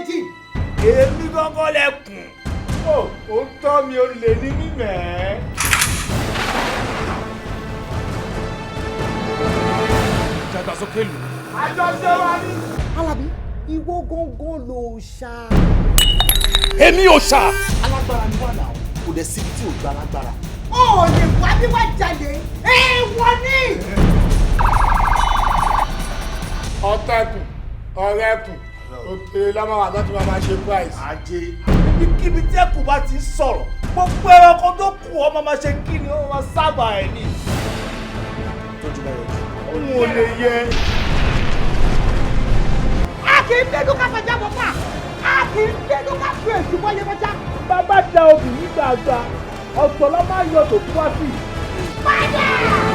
méjì. Èmi gangan lẹkùn. Ó tọ́ mi ò lè ní mímẹ́. Ìdàgbàsókè lù. Àjọṣe wa ní. Alabi, ìwọ gangan ló ṣá. Èmi ò ṣá. Alágbára ni wà náà, kò dẹ̀ síbi tí ò gba alágbára. Ó lè wá bí wá jalè, èèwọ̀ ni. Ọ̀tẹ̀kùn, ọ̀rẹ́kùn, òkèèrè lámàwà tó ti máa ṣe price. Ajé. Ibikíbi tí ẹkùn bá ti sọ̀rọ̀, gbogbo ẹranko tó kù ọmọ máa ṣe kí ni ó máa sábà ẹ̀ ní. Tójú bá yẹ jù. Òun ò lè yẹ. A kì í bínú ká fẹjá bọ̀ fà. A kì í bínú ká fi èsì wáyé fẹjá. Bàbá da obì nígbà àgbà, ọ̀sọ̀ ló máa ń yọ tòkú wá sí. Padà!